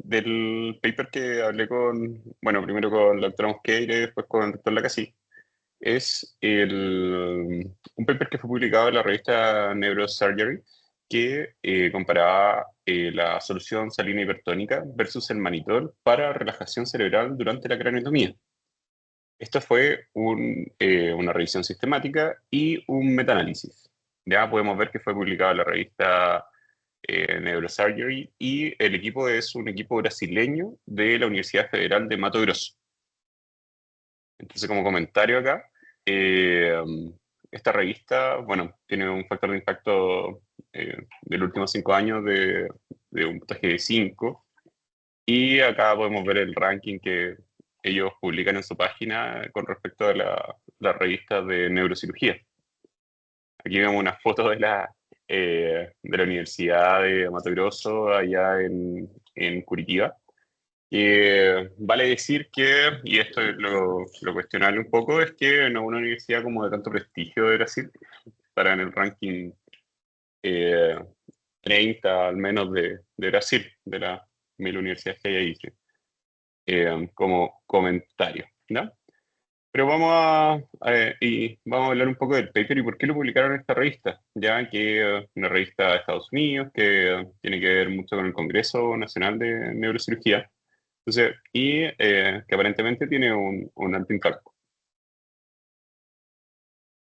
del paper que hablé bueno, primero con el doctor Mosqueira y después con el doctor Lacasí, es un paper que fue publicado en la revista Neurosurgery que comparaba la solución salina hipertónica versus el manitol para relajación cerebral durante la craniotomía. Esto fue una revisión sistemática y un metaanálisis. Ya podemos ver que fue publicado en la revista Neurosurgery y el equipo es un equipo brasileño de la Universidad Federal de Mato Grosso. Entonces, como comentario acá, eh, esta revista, bueno, tiene un factor de impacto de los últimos 5 años de un puntaje de 5, y acá podemos ver el ranking que ellos publican en su página con respecto a la revista de neurocirugía. Aquí vemos una foto de la Universidad de Mato Grosso, allá en Curitiba. Vale decir que, y esto es lo cuestionable un poco, es que no es una universidad como de tanto prestigio de Brasil, estará en el ranking 30 al menos de Brasil, de las 1000 universidades que hay ahí, sí. Como comentario, ¿no? Pero vamos a hablar un poco del paper y por qué lo publicaron en esta revista, ya que es una revista de Estados Unidos que tiene que ver mucho con el Congreso Nacional de Neurocirugía. Entonces, que aparentemente tiene un alto impacto.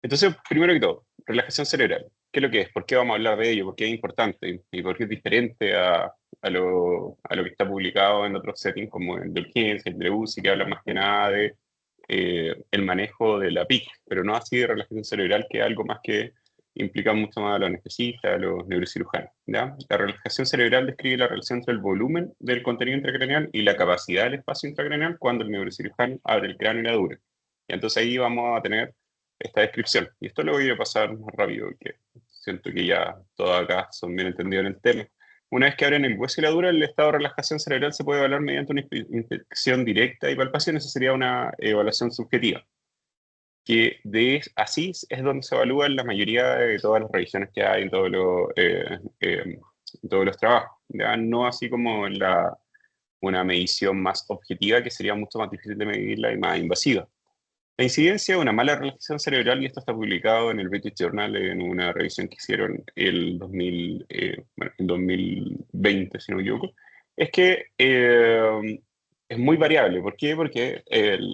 Entonces, primero que todo, relajación cerebral. ¿Qué es lo que es? ¿Por qué vamos a hablar de ello? ¿Por qué es importante? ¿Y por qué es diferente a lo que está publicado en otros settings como el de urgencia, el de UCI, que habla más que nada de el manejo de la PIC, pero no así de relajación cerebral, que es algo más que implica mucho más a los anestesistas, a los neurocirujanos, ¿ya? La relajación cerebral describe la relación entre el volumen del contenido intracraneal y la capacidad del espacio intracraneal cuando el neurocirujano abre el cráneo y la dura. Y entonces ahí vamos a tener esta descripción. Y esto lo voy a pasar más rápido, porque siento que ya todos acá son bien entendidos en el tema. Una vez que abren el hueso y la dura, el estado de relajación cerebral se puede evaluar mediante una inspección directa y palpación. Esa sería una evaluación subjetiva, que así es donde se evalúan la mayoría de todas las revisiones que hay en todos los trabajos. ¿Ya? No así como una medición más objetiva, que sería mucho más difícil de medirla y más invasiva. La incidencia de una mala relajación cerebral, y esto está publicado en el British Journal en una revisión que hicieron el 2020, si no me equivoco, es que es muy variable. ¿Por qué? Porque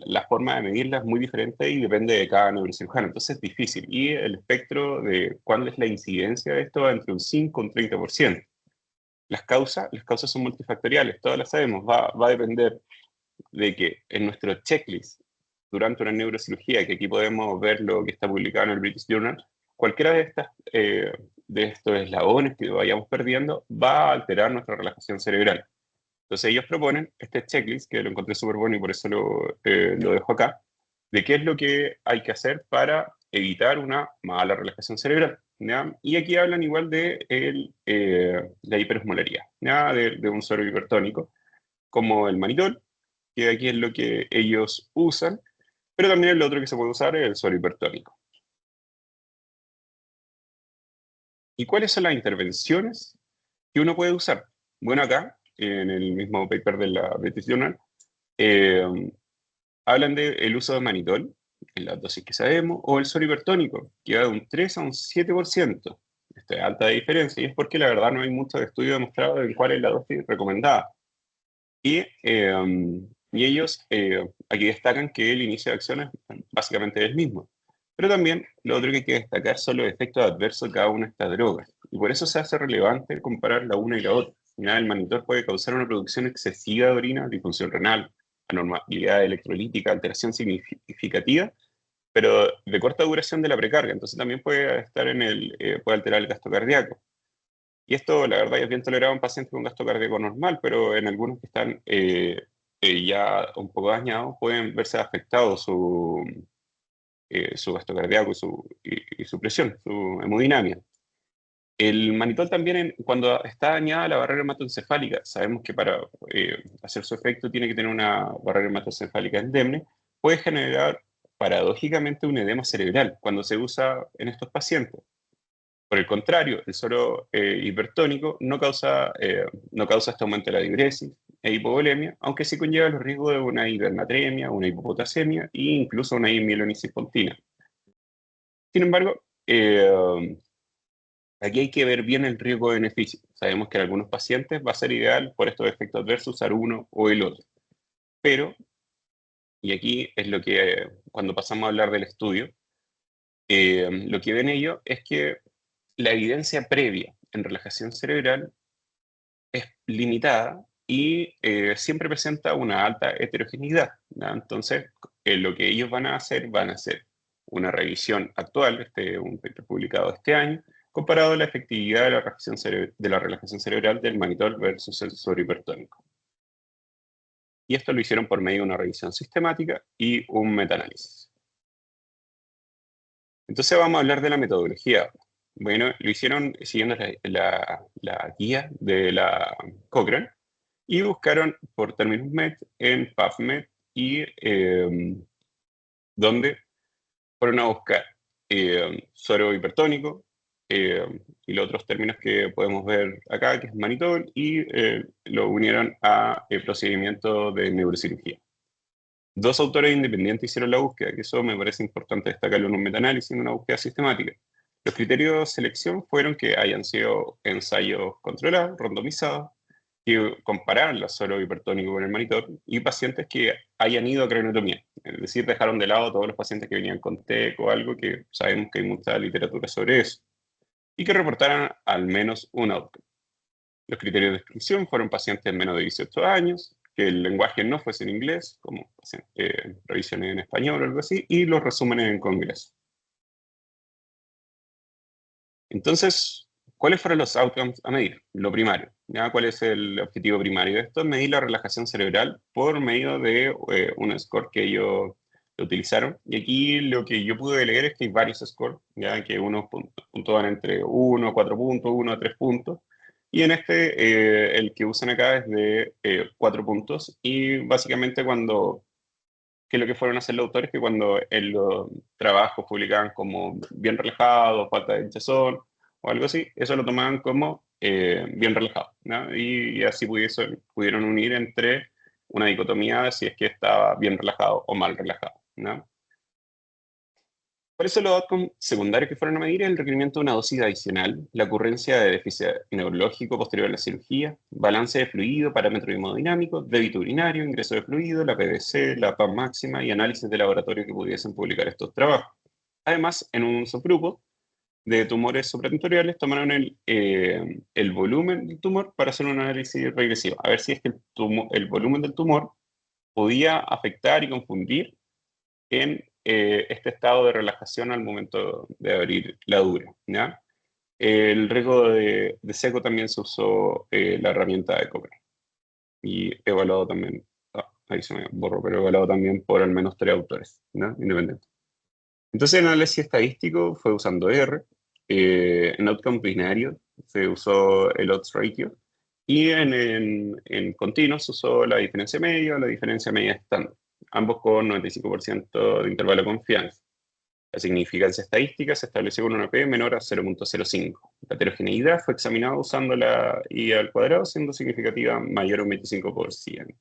la forma de medirla es muy diferente y depende de cada neurocirujano, entonces es difícil. Y el espectro de cuál es la incidencia de esto va entre un 5 y un 30%. Las causas son multifactoriales, todas las sabemos, va a depender de que en nuestro checklist durante una neurocirugía, que aquí podemos ver lo que está publicado en el British Journal, cualquiera de estos eslabones que vayamos perdiendo va a alterar nuestra relajación cerebral. Entonces ellos proponen este checklist, que lo encontré súper bueno y por eso lo dejo acá, de qué es lo que hay que hacer para evitar una mala relajación cerebral, ¿ya? Y aquí hablan igual de la hiperosmolaridad, ¿ya? De un suero hipertónico, como el manitol, que aquí es lo que ellos usan, pero también el otro que se puede usar es el suero hipertónico. ¿Y cuáles son las intervenciones que uno puede usar? Bueno, acá, en el mismo paper de la British Journal, eh, hablan del uso de manitol, en la dosis que sabemos, o el suero hipertónico, que va de un 3 a un 7%. Esta es alta diferencia, y es porque la verdad no hay muchos estudios demostrados de cuál es la dosis recomendada. Y ellos aquí destacan que el inicio de acción es básicamente el mismo. Pero también lo otro que hay que destacar son los efectos adversos de cada una de estas drogas. Y por eso se hace relevante comparar la una y la otra. Ya, el manitor puede causar una producción excesiva de orina, disfunción renal, anormalidad electrolítica, alteración significativa, pero de corta duración de la precarga. Entonces también puede alterar el gasto cardíaco. Y esto, la verdad, es bien tolerado en pacientes con gasto cardíaco normal, pero en algunos que están ya un poco dañados pueden verse afectados su gasto cardíaco y su presión, su hemodinamia. El manitol también, cuando está dañada la barrera hematoencefálica, sabemos que para hacer su efecto tiene que tener una barrera hematoencefálica indemne, puede generar paradójicamente un edema cerebral cuando se usa en estos pacientes. Por el contrario, el suero hipertónico no causa este aumento de la diuresis, e hipovolemia, aunque sí conlleva los riesgos de una hipernatremia, una hipopotasemia e incluso una mielonisis pontina. Sin embargo, aquí hay que ver bien el riesgo-beneficio. Sabemos que en algunos pacientes va a ser ideal por estos efectos adversos usar uno o el otro. Pero, y aquí es lo que cuando pasamos a hablar del estudio, lo que ven ellos es que la evidencia previa en relajación cerebral es limitada y siempre presenta una alta heterogeneidad, ¿no? Entonces, lo que ellos van a hacer una revisión actual, un paper publicado este año, comparado a la efectividad de la relajación cerebral del mannitol versus el suero hipertónico. Y esto lo hicieron por medio de una revisión sistemática y un metaanálisis. Entonces vamos a hablar de la metodología. Bueno, lo hicieron siguiendo la guía de la Cochrane y buscaron por términos MED en PubMed y donde fueron a buscar suero hipertónico y los otros términos que podemos ver acá, que es mannitol, y lo unieron a procedimientos de neurocirugía. Dos autores independientes hicieron la búsqueda, que eso me parece importante destacarlo en un metaanálisis, en una búsqueda sistemática. Los criterios de selección fueron que hayan sido ensayos controlados, randomizados, que compararan la suero hipertónico con el mannitol, y pacientes que hayan ido a craniotomía. Es decir, dejaron de lado todos los pacientes que venían con TEC o algo, que sabemos que hay mucha literatura sobre eso, y que reportaran al menos un outcome. Los criterios de exclusión fueron pacientes menos de 18 años, que el lenguaje no fuese en inglés, como revisiones en español o algo así, y los resúmenes en congreso. Entonces, ¿cuáles fueron los outcomes a medir? Lo primario. ¿Ya? ¿Cuál es el objetivo primario de esto? Medir la relajación cerebral por medio de un score que ellos utilizaron. Y aquí lo que yo pude leer es que hay varios scores, ¿ya? Que unos puntúan entre 1 a 4 puntos, 1 a 3 puntos. Y en el que usan acá es de 4 puntos. Y básicamente que lo que fueron a hacer los autores, que cuando en los trabajos publicaban como bien relajado, falta de hinchazón o algo así, eso lo tomaban como bien relajado, ¿no? Y así pudieron unir entre una dicotomía de si es que estaba bien relajado o mal relajado, ¿no? Por eso los outcomes secundarios que fueron a medir el requerimiento de una dosis adicional, la ocurrencia de déficit neurológico posterior a la cirugía, balance de fluido, parámetros hemodinámicos, débito urinario, ingreso de fluido, la PVC, la PAM máxima y análisis de laboratorio que pudiesen publicar estos trabajos. Además, en un subgrupo de tumores supratentoriales tomaron el volumen del tumor para hacer un análisis regresivo, a ver si es que el volumen del tumor podía afectar y confundir en este estado de relajación al momento de abrir la dura, ¿ya? El riesgo de seco también se usó la herramienta de Cochrane y evaluado también, ahí se me borró, pero evaluado también por al menos 3 autores, ¿no? Independientes. Entonces el análisis estadístico fue usando R, en outcome binario se usó el odds ratio y en continuo se usó la diferencia media o la diferencia media estándar, ambos con 95% de intervalo de confianza. La significancia estadística se estableció con una P menor a 0.05. La heterogeneidad fue examinada usando la I al cuadrado, siendo significativa mayor a un 25%.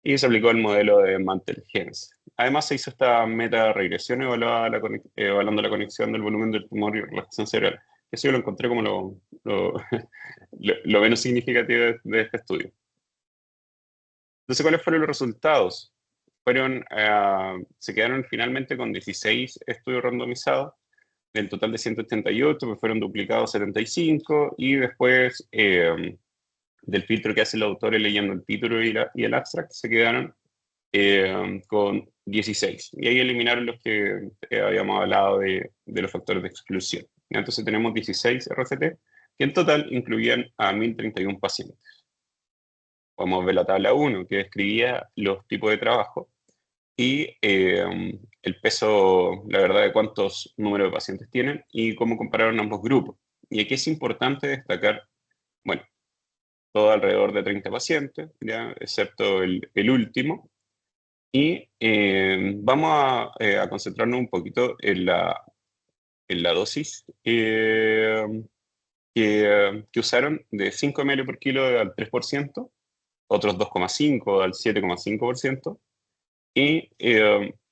Y se aplicó el modelo de Mantel-Gens. Además, se hizo esta meta-regresión evaluando la conexión del volumen del tumor y relajación cerebral. Eso yo lo encontré como lo menos significativo de este estudio. Entonces, ¿cuáles fueron los resultados? Se quedaron finalmente con 16 estudios randomizados, del total de 188, que fueron duplicados 75, y después del filtro que hacen los autores leyendo el título y el abstract, se quedaron con 16. Y ahí eliminaron los que habíamos hablado de los factores de exclusión. Entonces tenemos 16 RCT, que en total incluían a 1031 pacientes. Vamos a ver la tabla 1, que describía los tipos de trabajo y el peso, la verdad, de cuántos números de pacientes tienen y cómo compararon ambos grupos. Y aquí es importante destacar, bueno, todo alrededor de 30 pacientes, ¿ya? Excepto el último. Y vamos a concentrarnos un poquito en la dosis que usaron de 5 ml por kilo al 3%, otros 2,5 al 7,5%. Y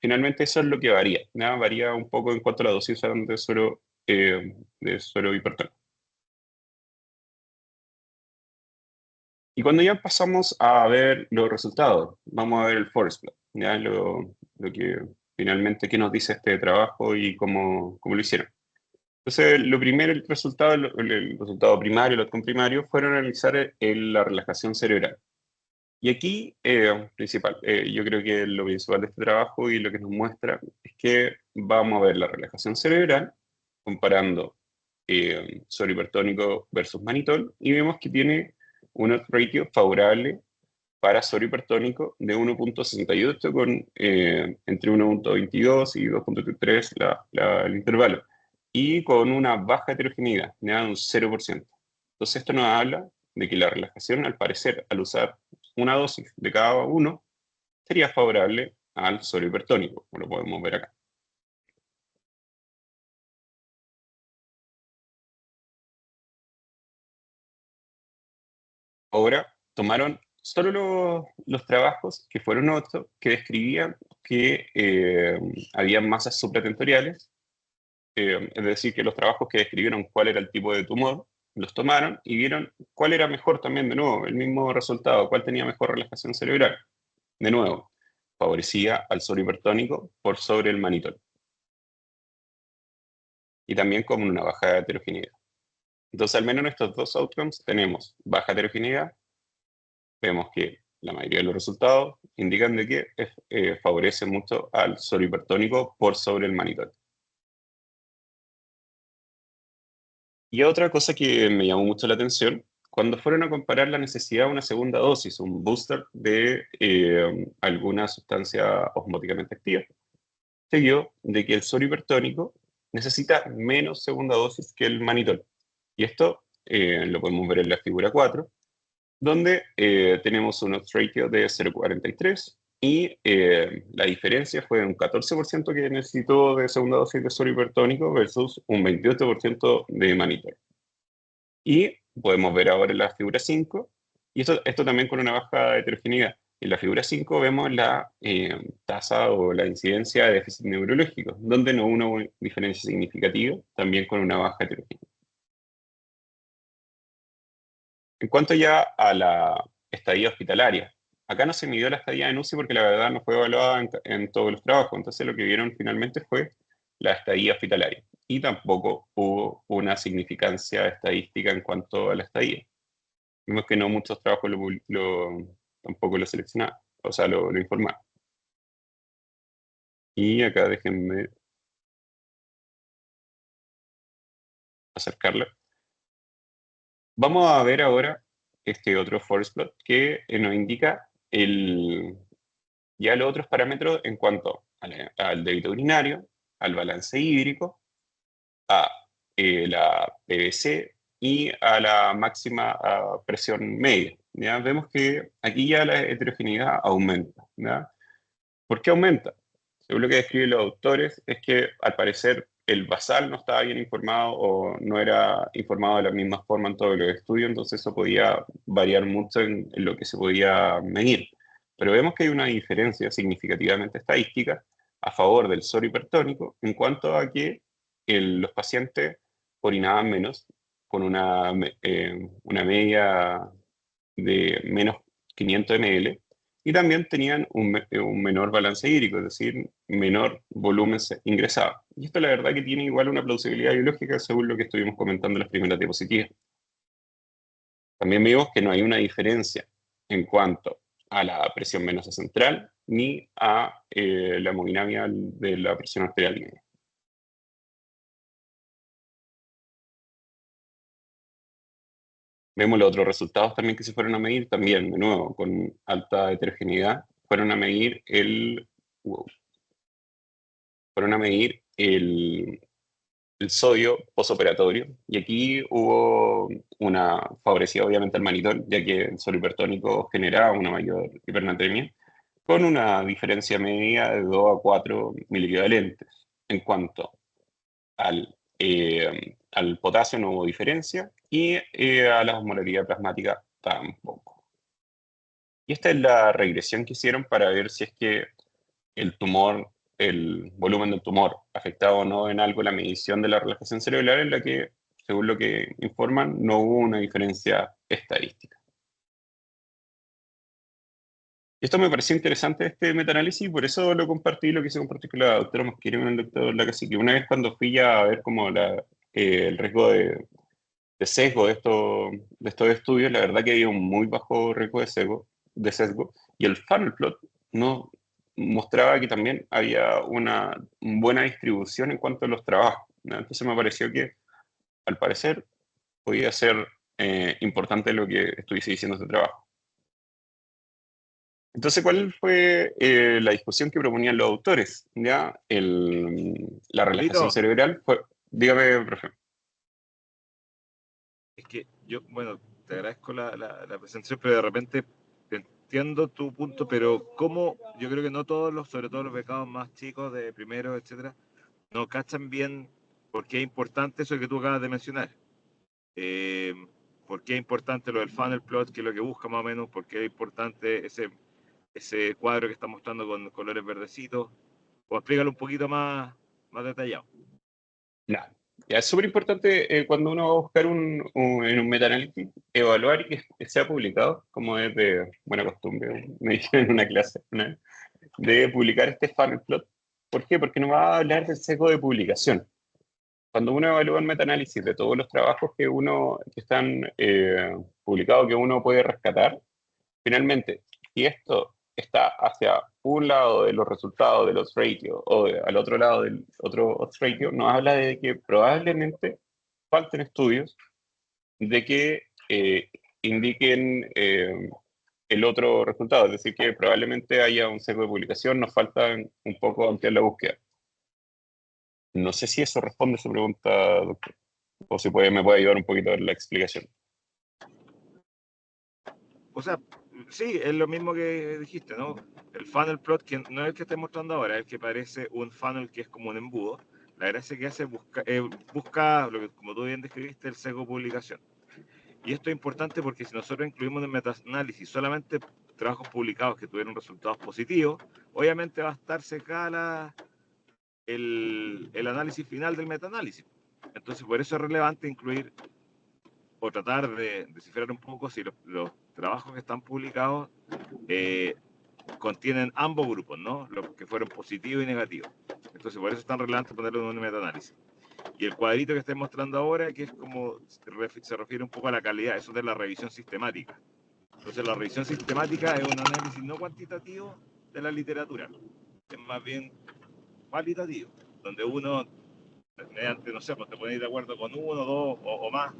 finalmente eso es lo que varía. Nada, varía un poco en cuanto a la dosis usaron de suero hipertónico. Y cuando ya pasamos a ver los resultados, vamos a ver el forest plot, ¿ya? Lo que finalmente qué nos dice este trabajo y cómo lo hicieron. Entonces, lo primero, el resultado primario, el outcome primario, fueron analizar la relajación cerebral. Y aquí, yo creo que lo principal de este trabajo y lo que nos muestra es que vamos a ver la relajación cerebral comparando suero hipertónico versus manitol y vemos que tiene un odds ratio favorable para suero hipertónico de 1,68 con entre 1,22 y 2,3 el intervalo y con una baja heterogeneidad, de un 0%. Entonces esto nos habla de que la relajación, al parecer, al usar una dosis de cada uno, sería favorable al suero hipertónico, como lo podemos ver acá. Ahora tomaron solo los trabajos, que fueron 8, que describían que había masas supratentoriales, es decir, que los trabajos que describieron cuál era el tipo de tumor, los tomaron y vieron cuál era mejor también, de nuevo, el mismo resultado, cuál tenía mejor relajación cerebral. De nuevo, favorecía al suero hipertónico por sobre el manitol. Y también con una baja heterogeneidad. Entonces, al menos en estos dos outcomes tenemos baja heterogeneidad. Vemos que la mayoría de los resultados indican de que favorece mucho al suero hipertónico por sobre el manitol. Y otra cosa que me llamó mucho la atención, cuando fueron a comparar la necesidad de una segunda dosis, un booster de alguna sustancia osmóticamente activa, se vio de que el suero hipertónico necesita menos segunda dosis que el manitol. Y esto lo podemos ver en la figura 4, donde tenemos un odds ratio de 0,43 y la diferencia fue un 14% que necesitó de segunda dosis de suero hipertónico versus un 28% de manitol. Y podemos ver ahora en la figura 5, y esto también con una baja heterogeneidad. En la figura 5 vemos la tasa o la incidencia de déficit neurológico, donde no hubo una diferencia significativa, también con una baja heterogeneidad. En cuanto ya a la estadía hospitalaria, acá no se midió la estadía en UCI porque la verdad no fue evaluada en todos los trabajos, entonces lo que vieron finalmente fue la estadía hospitalaria y tampoco hubo una significancia estadística en cuanto a la estadía. Vimos que no muchos trabajos tampoco lo seleccionaban, o sea, lo informaban. Y acá déjenme acercarlo. Vamos a ver ahora este otro forest plot que nos indica ya los otros parámetros en cuanto al débito urinario, al balance hídrico, a la PVC y a la máxima presión media. ¿Ya? Vemos que aquí ya la heterogeneidad aumenta. ¿Ya? ¿Por qué aumenta? Según lo que describen los autores, es que al parecer el basal no estaba bien informado o no era informado de la misma forma en todos los estudios, entonces eso podía variar mucho en lo que se podía medir. Pero vemos que hay una diferencia significativamente estadística a favor del suero hipertónico en cuanto a que los pacientes orinaban menos, con una media de menos 500 ml, y también tenían un menor balance hídrico, es decir, menor volumen ingresado. Y esto la verdad que tiene igual una plausibilidad biológica según lo que estuvimos comentando en las primeras diapositivas. También vimos que no hay una diferencia en cuanto a la presión venosa central ni a la hemodinamia de la presión arterial media. Vemos los otros resultados también que se fueron a medir, también, de nuevo, con alta heterogeneidad, fueron a medir wow, fueron a medir el sodio posoperatorio, y aquí hubo una favorecida obviamente al manitol, ya que el suero hipertónico generaba una mayor hipernatremia, con una diferencia media de 2 a 4 miliequivalentes. En cuanto al potasio no hubo diferencia, y a la osmolaridad plasmática tampoco. Y esta es la regresión que hicieron para ver si es que el tumor, el volumen del tumor, afectaba o no en algo la medición de la relajación cerebral, en la que, según lo que informan, no hubo una diferencia estadística. Esto me pareció interesante, este metaanálisis, y por eso lo compartí, lo quise compartir con la doctora Mosquera y con el doctor Lacasi, que una vez cuando fui ya a ver como el riesgo de sesgo de estos estudios, la verdad que había un muy bajo riesgo de sesgo, y el funnel plot no mostraba que también había una buena distribución en cuanto a los trabajos, ¿no? Entonces me pareció que, al parecer, podía ser importante lo que estuviese diciendo este trabajo. Entonces, ¿cuál fue la discusión que proponían los autores? ¿Ya? La relajación Lito, cerebral fue... Dígame, profe. es que yo, bueno, te agradezco la presentación, pero de repente entiendo tu punto, pero cómo yo creo que no todos los, sobre todo los becados más chicos de primero, etcétera, no cachan bien por qué es importante eso que tú acabas de mencionar. Eh, por qué es importante lo del funnel plot, que es lo que busca más o menos, por qué es importante ese cuadro que está mostrando con colores verdecitos, o explícalo un poquito más detallado. Ya, ya es súper importante cuando uno va a buscar en un meta-análisis, evaluar y que sea publicado, como es de buena costumbre, me dijeron en una clase, ¿no? De publicar este funnel plot. ¿Por qué? Porque nos va a hablar del sesgo de publicación. Cuando uno evalúa el metaanálisis de todos los trabajos que están publicados, que uno puede rescatar, finalmente, si esto está hacia un lado de los resultados del odds ratio o al otro lado del otro odds ratio, nos habla de que probablemente falten estudios de que indiquen el otro resultado, es decir, que probablemente haya un sesgo de publicación, nos falta un poco ampliar la búsqueda. No sé si eso responde a su pregunta, doctor, o si me puede ayudar un poquito en la explicación. O sea, sí, es lo mismo que dijiste, ¿no? El funnel plot, que no es el que estoy mostrando ahora, es el que parece un funnel que es como un embudo. La gracia que hace busca lo que, como tú bien describiste, el sesgo publicación. Y esto es importante porque si nosotros incluimos en el metaanálisis solamente trabajos publicados que tuvieron resultados positivos, obviamente va a estar secada el análisis final del metaanálisis. Entonces, por eso es relevante incluir o tratar de descifrar un poco si los trabajos que están publicados eh, contienen ambos grupos, ¿no? Los que fueron positivos y negativos. Entonces, por eso es tan relevante ponerlo en un metaanálisis. Y el cuadrito que estoy mostrando ahora, que es como se refiere un poco a la calidad, eso es de la revisión sistemática. Entonces, la revisión sistemática es un análisis no cuantitativo de la literatura, es más bien cualitativo, donde uno, mediante, no sé, pues te ponéis de acuerdo con uno, dos o más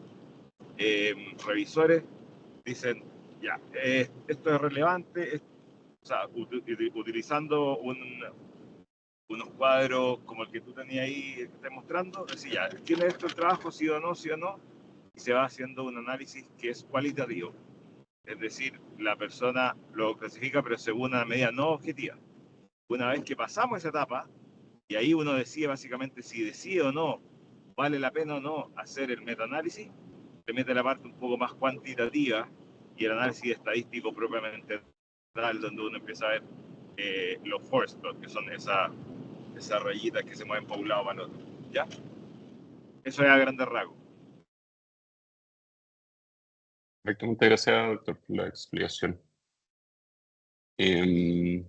revisores, dicen, ya, esto es relevante, o sea, utilizando unos cuadros como el que tú tenías ahí, que estás mostrando, decir, ya, ¿tiene esto el trabajo, sí o no, sí o no? Y se va haciendo un análisis que es cualitativo. Es decir, la persona lo clasifica, pero según una medida no objetiva. Una vez que pasamos esa etapa, y ahí uno decide básicamente si decide o no, vale la pena o no hacer el metaanálisis, se mete la parte un poco más cuantitativa y el análisis estadístico propiamente tal, donde uno empieza a ver los force plots, que son esas rayitas que se mueven para un lado para el otro. ¿Ya? Eso es a grandes rasgos. Perfecto, muchas gracias, doctor, por la explicación. Em,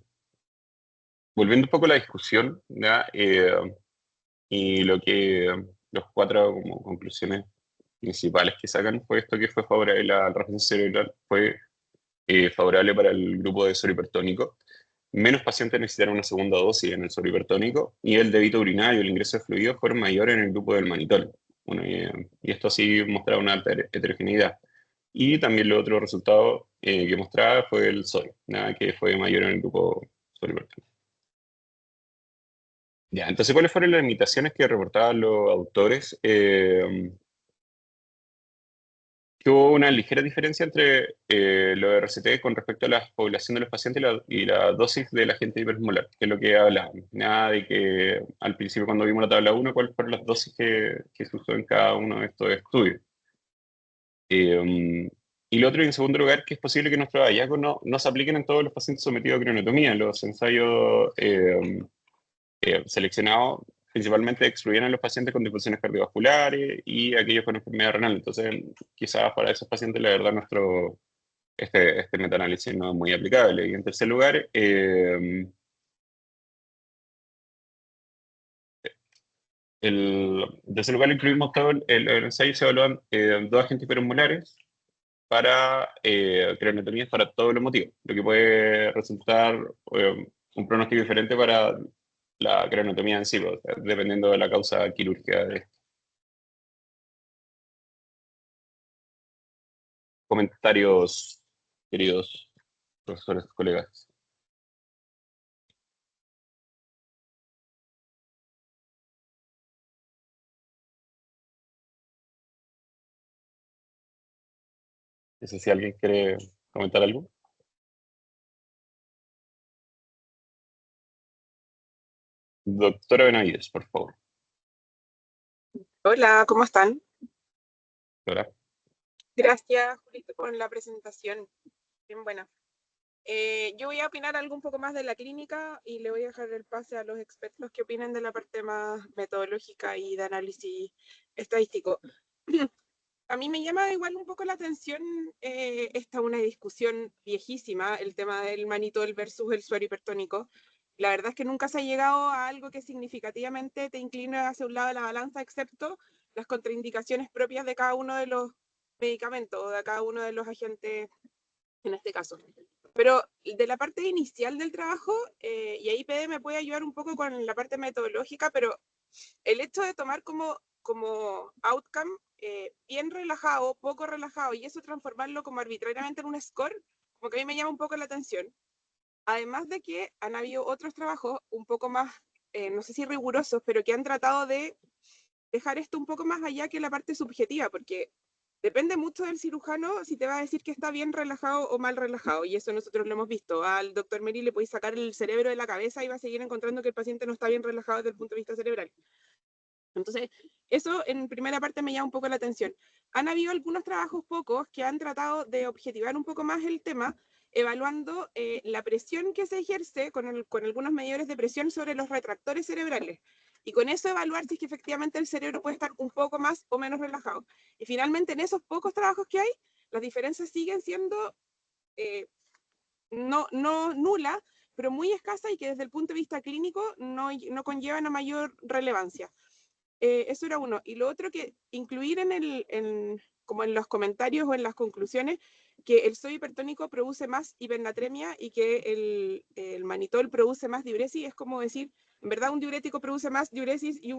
Volviendo un poco a la discusión, ¿ya? Y los cuatro como conclusiones principales que sacan fue esto, que fue favorable, la relajación cerebral fue favorable para el grupo de suero hipertónico. Menos pacientes necesitaron una segunda dosis en el suero hipertónico y el débito urinario y el ingreso de fluidos fueron mayores en el grupo del manitol. Bueno, y esto sí mostraba una alta heterogeneidad. Y también el otro resultado que mostraba fue el sodio, nada que fue mayor en el grupo suero hipertónico. Ya, entonces, ¿cuáles fueron las limitaciones que reportaban los autores? Que hubo una ligera diferencia entre los RCT con respecto a la población de los pacientes y la dosis del agente hiperosmolar, que es lo que hablábamos. Nada de que al principio cuando vimos la tabla 1, cuáles fueron las dosis que se usó en cada uno de estos estudios. Eh, Y lo otro, en segundo lugar, que es posible que nuestros hallazgos no se apliquen en todos los pacientes sometidos a craniotomía. Los ensayos seleccionados principalmente excluyeron a los pacientes con disfunciones cardiovasculares y aquellos con enfermedad renal. Entonces, quizás para esos pacientes, la verdad, este metaanálisis no es muy aplicable. Y en tercer lugar, en tercer lugar, incluimos todo el ensayo, se evalúan dos agentes hiperosmolares para craniotomías para todos los motivos, lo que puede resultar un pronóstico diferente para la craniotomía en sí, o sea, dependiendo de la causa quirúrgica. Comentarios, queridos profesores, colegas. No sé si alguien quiere comentar algo. Doctora Benavides, por favor. Hola, ¿cómo están? Doctora. Gracias, Julito, por la presentación. Bien buena. Yo voy a opinar algo un poco más de la clínica y le voy a dejar el pase a los expertos que opinen de la parte más metodológica y de análisis estadístico. A mí me llama igual un poco la atención esta una discusión viejísima, el tema del manitol versus el suero hipertónico. La verdad es que nunca se ha llegado a algo que significativamente te incline hacia un lado de la balanza, excepto las contraindicaciones propias de cada uno de los medicamentos o de cada uno de los agentes en este caso. Pero de la parte inicial del trabajo, y ahí PD me puede ayudar un poco con la parte metodológica, pero el hecho de tomar como outcome bien relajado, poco relajado, y eso transformarlo como arbitrariamente en un score, como que a mí me llama un poco la atención. Además de que han habido otros trabajos un poco más, no sé si rigurosos, pero que han tratado de dejar esto un poco más allá que la parte subjetiva, porque depende mucho del cirujano si te va a decir que está bien relajado o mal relajado, y eso nosotros lo hemos visto. Al doctor Meri le podéis sacar el cerebro de la cabeza y va a seguir encontrando que el paciente no está bien relajado desde el punto de vista cerebral. Entonces, eso en primera parte me llama un poco la atención. Han habido algunos trabajos pocos que han tratado de objetivar un poco más el tema, evaluando la presión que se ejerce con algunos medidores de presión sobre los retractores cerebrales. Y con eso evaluar si es que efectivamente el cerebro puede estar un poco más o menos relajado. Y finalmente, en esos pocos trabajos que hay, las diferencias siguen siendo no nulas, pero muy escasas y que desde el punto de vista clínico no conllevan a mayor relevancia. Eso era uno. Y lo otro, que incluir como en los comentarios o en las conclusiones, que el sodio hipertónico produce más hipernatremia y que el manitol produce más diuresis, es como decir, en verdad un diurético produce más diuresis y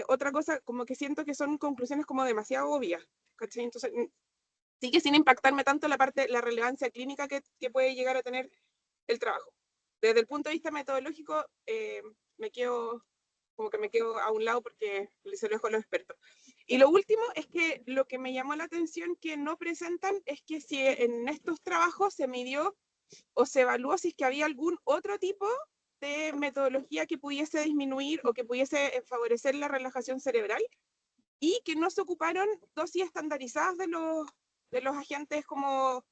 otra cosa, como que siento que son conclusiones como demasiado obvias, ¿cachai? Entonces, sigue sin impactarme tanto la relevancia clínica que puede llegar a tener el trabajo. Desde el punto de vista metodológico, me quedo a un lado porque se lo dejo a los expertos. Y lo último es que lo que me llamó la atención que no presentan es que si en estos trabajos se midió o se evaluó si es que había algún otro tipo de metodología que pudiese disminuir o que pudiese favorecer la relajación cerebral, y que no se ocuparon dosis estandarizadas de los agentes como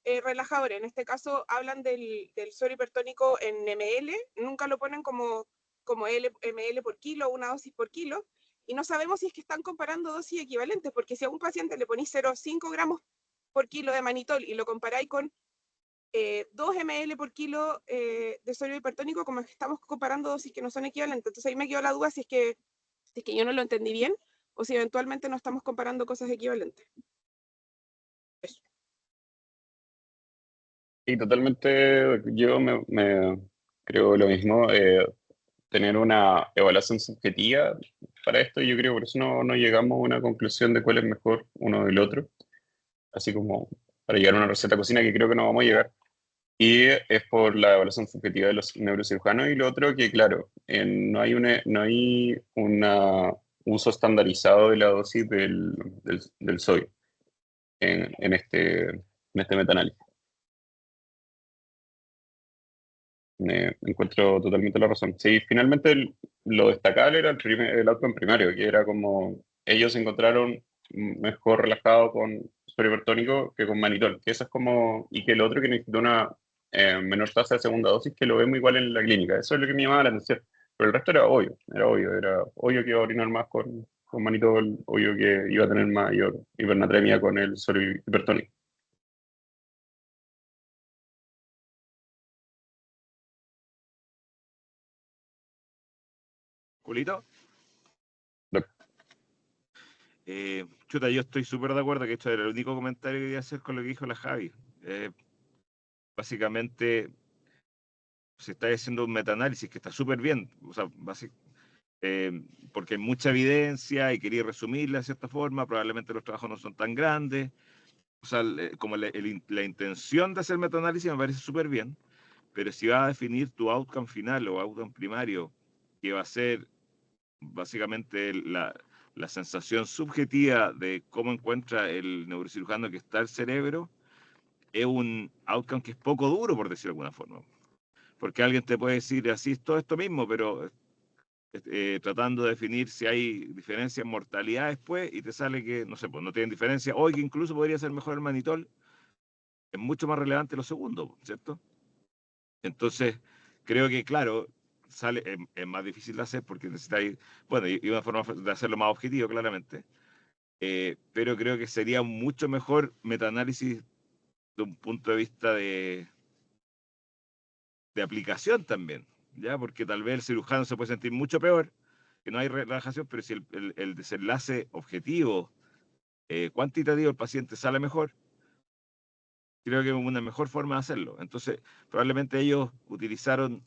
relajadores. En este caso hablan del suero hipertónico en ml, nunca lo ponen como ml por kilo, una dosis por kilo, y no sabemos si es que están comparando dosis equivalentes, porque si a un paciente le ponéis 0,5 gramos por kilo de manitol y lo comparáis con 2 ml por kilo de suero hipertónico, como que estamos comparando dosis que no son equivalentes. Entonces ahí me quedó la duda si es que yo no lo entendí bien o si eventualmente no estamos comparando cosas equivalentes. Eso. Y totalmente, yo me creo lo mismo. Tener una evaluación subjetiva para esto, yo creo, por eso no llegamos a una conclusión de cuál es mejor uno del otro, así como para llegar a una receta de cocina que creo que no vamos a llegar. Y es por la evaluación subjetiva de los neurocirujanos. Y lo otro que, claro, no hay un uso estandarizado de la dosis del sodio en este metaanálisis. Me encuentro totalmente la razón. Sí, finalmente lo destacable era el outcome primario, que era como ellos se encontraron mejor relajado con suero hipertónico que con manitol, que eso es como, y que el otro que necesita una menor tasa de segunda dosis, que lo vemos igual en la clínica. Eso es lo que me llamaba la atención. Pero el resto era obvio que iba a orinar más con manitol, obvio que iba a tener mayor hipernatremia con el suero hipertónico. Julito. Doc. Chuta, yo estoy súper de acuerdo que esto era el único comentario que quería hacer con lo que dijo la Javi. Básicamente, se está haciendo un metaanálisis que está súper bien, o sea, porque hay mucha evidencia y quería resumirla de cierta forma, probablemente los trabajos no son tan grandes, o sea, como la intención de hacer metaanálisis me parece súper bien, pero si vas a definir tu outcome final o outcome primario, que va a ser básicamente la sensación subjetiva de cómo encuentra el neurocirujano que está el cerebro, es un outcome que es poco duro, por decirlo de alguna forma. Porque alguien te puede decir, así es todo esto mismo, pero tratando de definir si hay diferencia en mortalidad después, y te sale que, no sé, pues no tienen diferencia, o que incluso podría ser mejor el manitol, es mucho más relevante lo segundo, ¿cierto? Entonces, creo que, claro, es más difícil de hacer porque necesitáis, bueno, y una forma de hacerlo más objetivo, claramente, pero creo que sería mucho mejor metaanálisis de un punto de vista de aplicación también, ¿ya? Porque tal vez el cirujano se puede sentir mucho peor, que no hay relajación, pero si el desenlace objetivo, cuantitativo, el paciente sale mejor, creo que es una mejor forma de hacerlo. Entonces, probablemente ellos utilizaron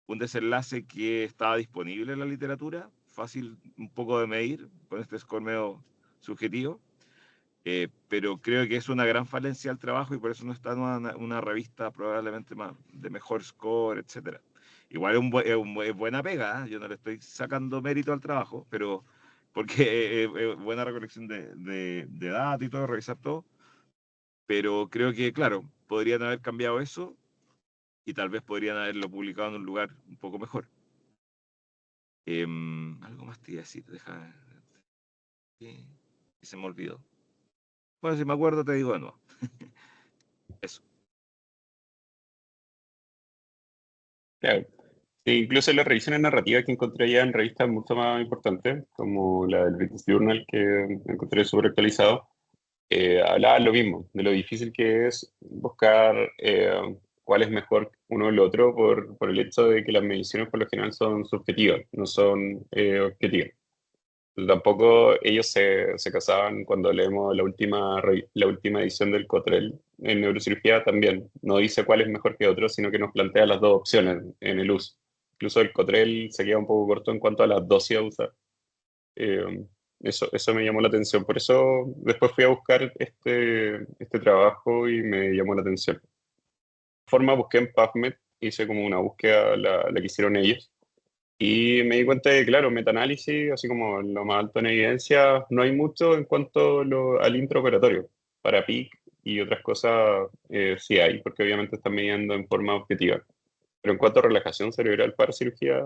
un desenlace que estaba disponible en la literatura, fácil un poco de medir, con este score medio subjetivo, pero creo que es una gran falencia del trabajo y por eso no está en una revista probablemente más de mejor score, etcétera. Igual es buena pega, ¿eh? Yo no le estoy sacando mérito al trabajo, pero porque es buena recolección de datos y todo, revisar todo, pero creo que, claro, podrían haber cambiado eso y tal vez podrían haberlo publicado en un lugar un poco mejor. Algo más te iba a decir, deja. Y se me olvidó. Bueno, si me acuerdo te digo de nuevo. Eso. Claro. Sí, incluso las revisiones narrativas que encontré ya en revistas mucho más importantes, como la del British Journal, que encontré súper actualizado, hablaba lo mismo, de lo difícil que es buscar cuál es mejor uno del otro por el hecho de que las mediciones por lo general son subjetivas, no son objetivas. Tampoco ellos se casaban cuando leemos la última edición del Cotrell en neurocirugía también. No dice cuál es mejor que otro, sino que nos plantea las dos opciones en el uso. Incluso el Cotrell se queda un poco corto en cuanto a las dosis a usar. Eso me llamó la atención. Por eso después fui a buscar este trabajo y me llamó la atención. De forma busqué en PubMed, hice como una búsqueda, la que hicieron ellos. Y me di cuenta de, claro, metaanálisis, así como lo más alto en evidencia, no hay mucho en cuanto al intraoperatorio. Para PIC y otras cosas sí hay, porque obviamente están midiendo en forma objetiva. Pero en cuanto a relajación cerebral para cirugía,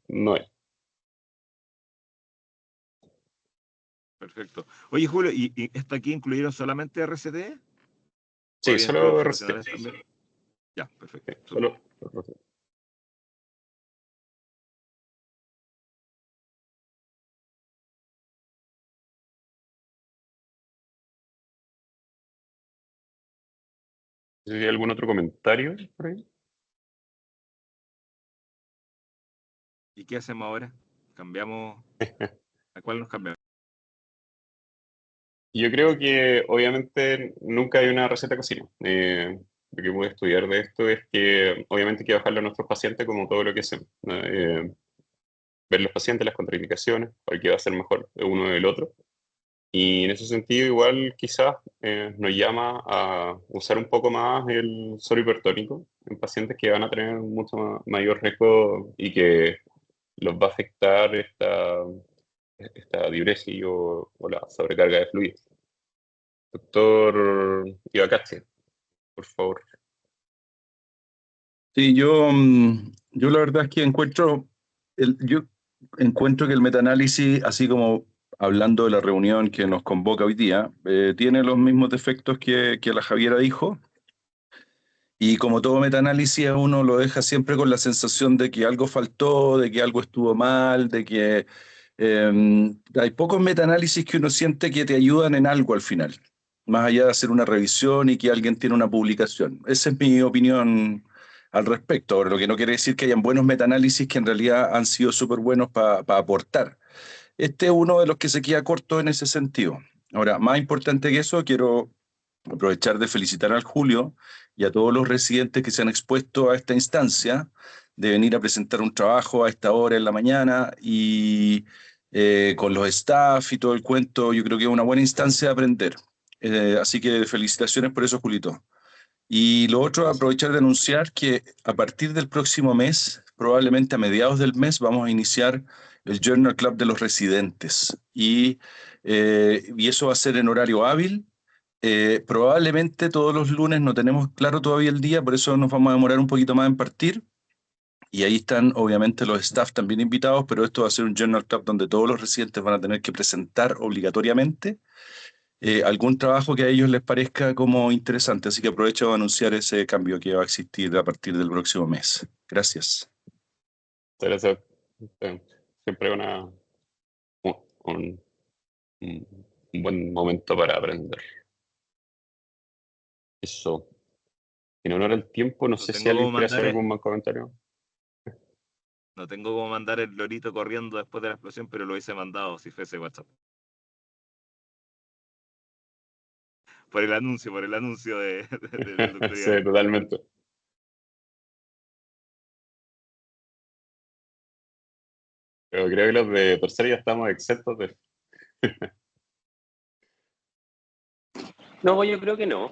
no hay. Perfecto. Oye, Julio, ¿y esto aquí incluyeron solamente RCT? ¿O Sí, habían estudios solo RCT. fundacionales también? Ya, perfecto. Sí, solo RCT. ¿Hay algún otro comentario por ahí? ¿Y qué hacemos ahora? ¿Cambiamos? ¿A cuál nos cambiamos? Yo creo que obviamente nunca hay una receta de cocina. Lo que puedo estudiar de esto es que obviamente hay que bajarle a nuestros pacientes como todo lo que hacemos, ¿no? Ver los pacientes, las contraindicaciones, para qué va a ser mejor de uno del otro. Y en ese sentido igual quizás nos llama a usar un poco más el suero hipertónico en pacientes que van a tener mucho mayor riesgo y que los va a afectar esta diuresis o la sobrecarga de fluidos. Doctor Ibacache, por favor. Sí, yo la verdad es que yo encuentro que el metaanálisis, así como hablando de la reunión que nos convoca hoy día, tiene los mismos defectos que la Javiera dijo. Y como todo metaanálisis, uno lo deja siempre con la sensación de que algo faltó, de que algo estuvo mal, de que hay pocos metaanálisis que uno siente que te ayudan en algo al final, más allá de hacer una revisión y que alguien tiene una publicación. Esa es mi opinión al respecto. Ahora, lo que no quiere decir que hayan buenos metaanálisis que en realidad han sido súper buenos para aportar. Este es uno de los que se queda corto en ese sentido. Ahora, más importante que eso, quiero aprovechar de felicitar al Julio y a todos los residentes que se han expuesto a esta instancia de venir a presentar un trabajo a esta hora en la mañana y con los staff y todo el cuento. Yo creo que es una buena instancia de aprender. Así que felicitaciones por eso, Julito. Y lo otro, aprovechar de anunciar que a partir del próximo mes, probablemente a mediados del mes, vamos a iniciar el Journal Club de los residentes. Y eso va a ser en horario hábil. Probablemente todos los lunes no tenemos claro todavía el día, por eso nos vamos a demorar un poquito más en partir. Y ahí están obviamente los staff también invitados, pero esto va a ser un Journal Club donde todos los residentes van a tener que presentar obligatoriamente algún trabajo que a ellos les parezca como interesante. Así que aprovecho de anunciar ese cambio que va a existir a partir del próximo mes. Gracias. Gracias. Siempre un, un buen momento para aprender. Eso. En honor al tiempo, no sé si alguien quiere hacer algún más comentario. No tengo cómo mandar el lorito corriendo después de la explosión, pero lo hubiese mandado si fuese WhatsApp. Por el anuncio del doctor. Sí, totalmente. Pero creo que los de tercera ya estamos exentos de... No, yo creo que no.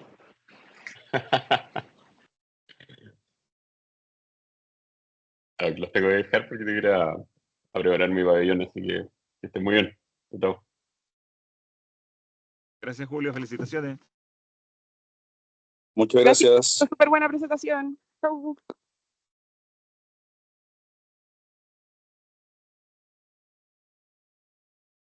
Los tengo que dejar porque tengo que ir a preparar mi pabellón, así que estén muy bien. Chao. Gracias, Julio. Felicitaciones. Muchas gracias. Súper buena presentación. Chau.